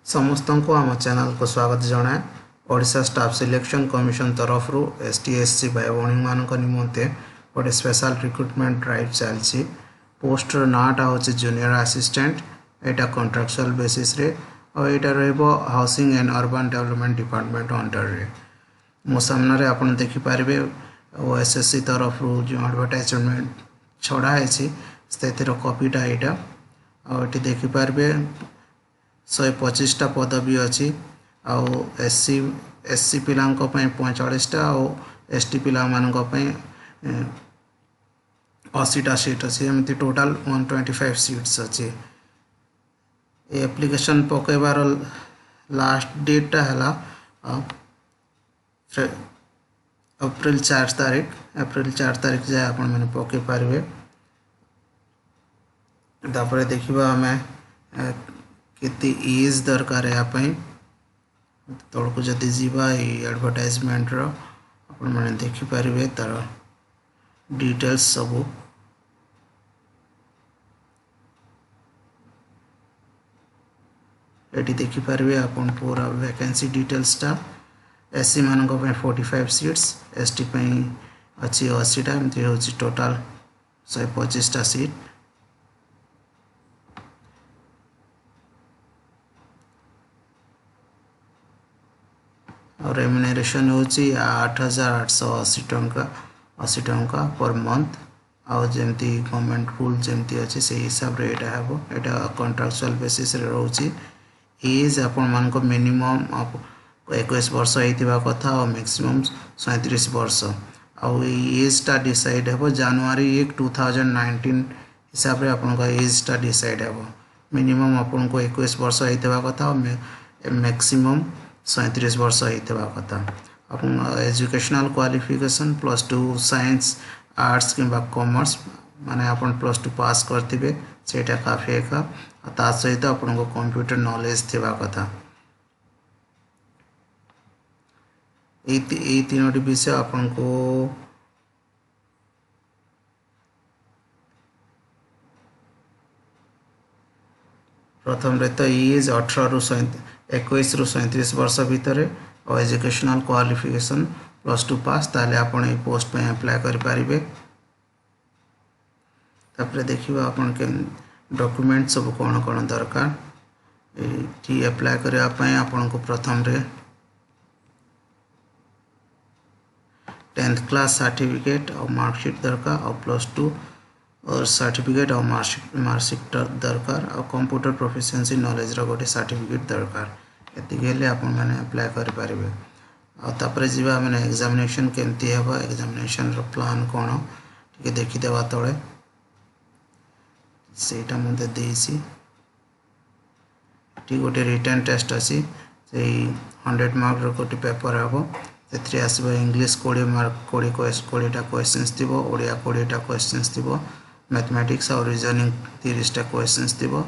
समस्त को आम चैनल को स्वागत जनाए। ओडिशा स्टाफ सिलेक्शन कमिशन तरफ STSC भाई भौणी मान निमंते गोटे स्पेशल रिक्रुटमेंट ड्राइव चलती। पोस्टर नाटा हूँ जूनियर असिस्टेंट। यहाँ कॉन्ट्रैक्चुअल बेसिस रे और यहाँ housing and urban development department under रे। मो सामने आप देखिपारे OSSC तरफ जो एडवर्टाइजमेंट छड़ाई से कॉपीटा यहाँ और देखिपारे 125टा पदवी अच्छी आउ SC पिला 45टा और ST पिला 80टा सीट अच्छी एमती टोटाल 125 सीट्स अच्छी। एप्लिकेशन पकेबार लास्ट डेटा है अप्रैल 4 तारीख जाए आप मैंने पके पारे। तापर देखा आम केते एज दरकार यापाई तौक जदि जीवा एडवर्टाइजमेंट रो आपण माने देखि पारिबे तार डिटेल्स सब। एटी देखि पारिबे आपण पूरा वैकेंसी डिटेल्स टा। SC मान को 45 सीट्स, ST पई अच्छी 80टा एमती होची टोटल 125टा सीट। और रेम्यूनरेशन होची 8,880 टंका पर मंथ। आउ जमती गवर्नमेंट रूल जमती अच्छी से हिसाब रे एटा हेबो। एटा कॉन्ट्रैक्चुअल बेसिस रे रहउची। एज आपण मान को मिनिमम 21 वर्ष होइतिबा कथा और मैक्सिमम 37 वर्ष। आउ एज टा डिसाइड हेबो जनवरी 1 2019 हिसाब रे आपण को एज टा डिसाइड हेबो। मिनिमम आपण को 21 वर्ष होइतिबा कथा और मैक्सिमम 37 वर्ष होइतिबा कथा। अपन एजुकेशनल क्वालिफिकेशन +2 साइंस आर्ट्स किंबा कॉमर्स माने अपन +2 पास करथिबे सेटा काफी है। ता सहित अपन को कंप्यूटर नॉलेज थिबा कथा। ए तीनोटी विषय अपन को प्रथम रे तो एज 21 रु 37 वर्ष भितर और एजुकेशनल क्वालिफिकेशन +2 पास ताले आपण ए पोस्ट पे अप्लाई कर पारिबे। तापर देखिबा आपण के डॉक्यूमेंट सब कौन दरकार ये अप्लाई करया पय आपण को प्रथम रे 10th क्लास सर्टिफिकेट और मार्कशीट दरकार और +2 और सर्टिफिकेट और मार्कशीट दरकार और कंप्यूटर प्रोफिशिएंसी नॉलेज रो गोटे सर्टिफिकेट दरकार। एतिके आप मैंने अप्लाई कर पारिबे। तापर जीवा मैंने एग्जामिनेशन केमती हेबा एग्जामिनेशन रो प्लान कौन टिके देखि देबा तळे सेटा मते देसी। टी गोटे रिटन टेस्ट अछि से 100 मार्क रो गोटे पेपर हेबो। सेथरे आसीबो इंग्लिश 20 मार्क 20टा क्वेश्चंस थिबो, ओडिया 20टा क्वेश्चंस थिबो, मैथमेटिक्स और रीजनिंग 30टा क्वेश्चंस थिबो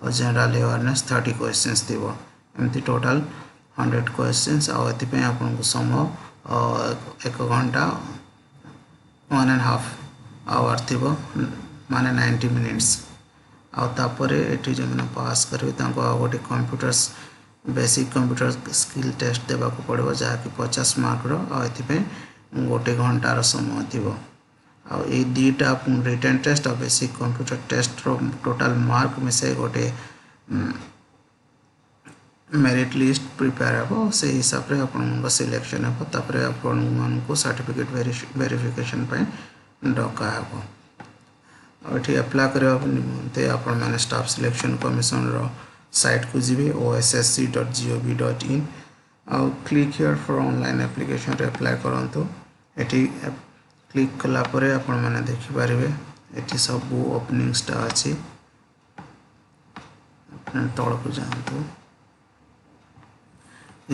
और जनरल अवेयरनेस 30 क्वेश्चंस थिबो। एमती टोटल 100 क्वेश्चंस और एतिपे आपन को समय 1 घंटा 1.5 आवर थिबो माने 90 मिनिट्स। आ तापर एठी जे माने पास करबे तांको गोटे computers basic computer skill test देबा को पड़ो जहा कि 50 मार्क रो और एतिपे गोटे घंटार समय थिबो। आ ए दीटा रिटन टेस्ट और बेसिक कंप्यूटर टेस्ट रो टोटल मार्क में से गोटे मेरिट लिस्ट प्रिपेयर हेबो। से हिसाब रे आपन सिलेक्शन हेबो। तापर आपन मान को सर्टिफिकेट वेरिफिकेशन पे डका हेबो। और एठी अप्लाई करबा निमंते आपन माने स्टाफ सिलेक्शन कमिशन रो साइट को जीवे ossc.gov.in और click here for online application रे अप्लाई करंतु। एठी क्लिक कला परे आपन माने देखि पारिबे एठी सब ओपनिंग्स टा अछि। अपन तळ को जानतु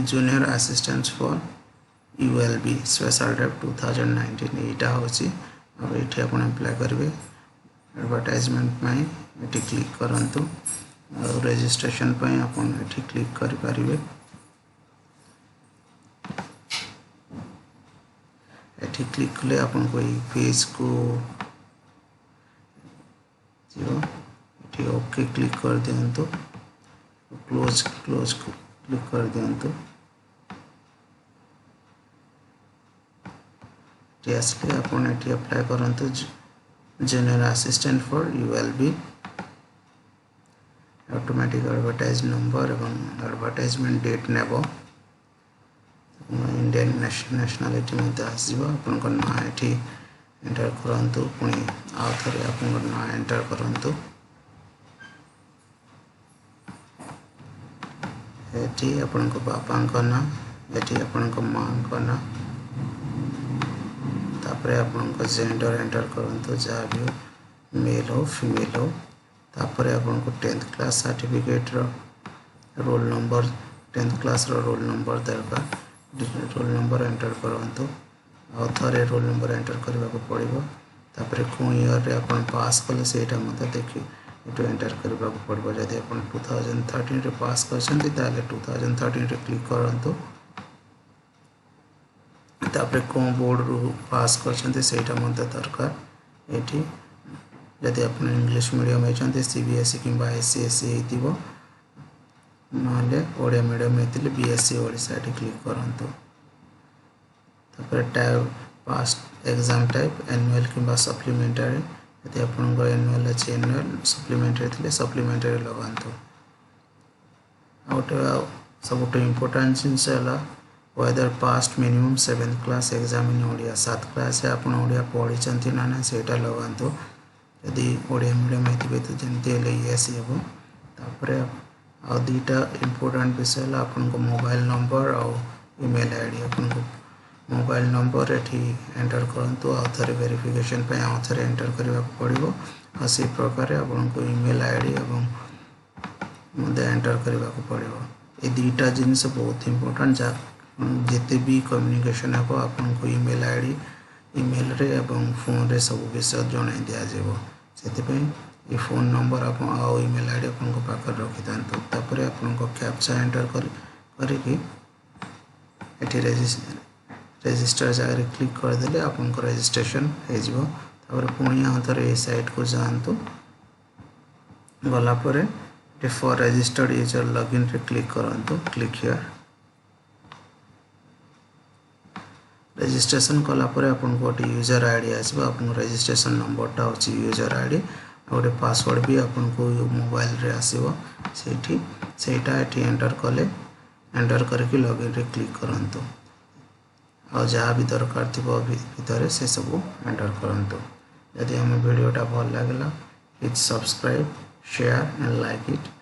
junior assistant for ULB special drive 2019 एटा होची। अब एठी आपन अप्लाई करबे एडवर्टाइजमेंट में एठी क्लिक करंतु और रजिस्ट्रेशन पे आपन एठी क्लिक कर पारिबे। एठी क्लिक कले आपन कोई पेज को जीव एठी ओके क्लिक कर दियंतु। क्लोज क्लिक कर दिंतु आसले आपन एटी अप्लाई करंतु general assistant for ULB automatic advertise number एवं एडवर्टाइजमेंट डेट नेबो इंडियन नेशनलिटी में आसो आपन ना एटी एंटर करंतु पुणी आउ थे आपन ना एंटर करंतु एटी आपन बापा ना एटी आपन माँ ना तापरे आपन जेंडर एंटर करंतु जहाँ भी मेल हो फीमेल हो तापरे आपन 10th class certificate roll number 10th class roll number दरकार रोल नंबर एंटर करंतु आउ थे रोल नंबर एंटर करने को पड़ो तापरे को ईयर रे आपन पास कले सेटा मते देखि एटू एंटर करने को पड़ो जदि आपन 2013 रे पास करछन्ती ताले 2013 रे क्लिक करंतु तापरे को बोर्ड रू पास करछन्ती सेटा मते दरकार एठी जदि आपन इंग्लिश मीडियम हेचन्ती सीबीएसई किंबा आईसीएसई हेतिबो नाले ओडिया मीडियम हेतिले बीएससी ओडिसा एठी क्लिक करंतु तापरे type pass exam type annual किंबा सप्लीमेंटरी यदि आपन एनुअल अछि एनुअल सप्लीमेंटरी थिले सप्लीमेंटरी लगांतु आउट सबुठ इम्पोर्टेंट जिनस है whether passed minimum 7th class exam in Odia 7 class आपन ओडिया पढ़ी ना सेटा लगांतु यदि ओडिया मीडियम हेतिबे तो जेंति हेले यस हेबो तापरे आ दुईटा इम्पोर्टेंट विषय है आपन को मोबाइल नंबर और ईमेल आईडी आपन को मोबाइल नंबर एठी एंटर करंतु आ थरे वेरिफिकेशन पे आ थरे एंटर करबा पड़िबो आ से प्रकार आपन को ईमेल आईडी एवं मते एंटर करबा पड़िबो ए दुईटा जिनिस बहुत इम्पोर्टेंट जा जेते भी कम्युनिकेशन है आपन को ईमेल आईडी ईमेल रे एवं फोन रे सब विषय जणाई दिया जेबो सेते पे ये फोन नंबर आप ईमेल आईडी आपन को पाकर रखि दांतो तापरे आपन को कैप्चा एंटर करिकि एठी रजिस्टर जगह क्लिक कर देले आपन को रजिस्ट्रेशन हो जिवो तापर पुणी आउथरे ए साइट को जानतु गला परे फॉर रजिस्टर्ड यूजर लॉगिन रे क्लिक करंतु क्लिक हियर रजिस्ट्रेशन कला परे आपन को यूजर आईडी आसीबो आपन को रजिस्ट्रेशन नंबर टा होची यूजर आईडी और पासवर्ड भी आपन को मोबाइल रे आसीबो सेटा एठी एंटर कले एंटर करके लॉगिन रे क्लिक करंतु और जहाँ भी दरकार थी भितर से सब एंटर करंतु यदि हम वीडियोटा भल लागला please subscribe share and like it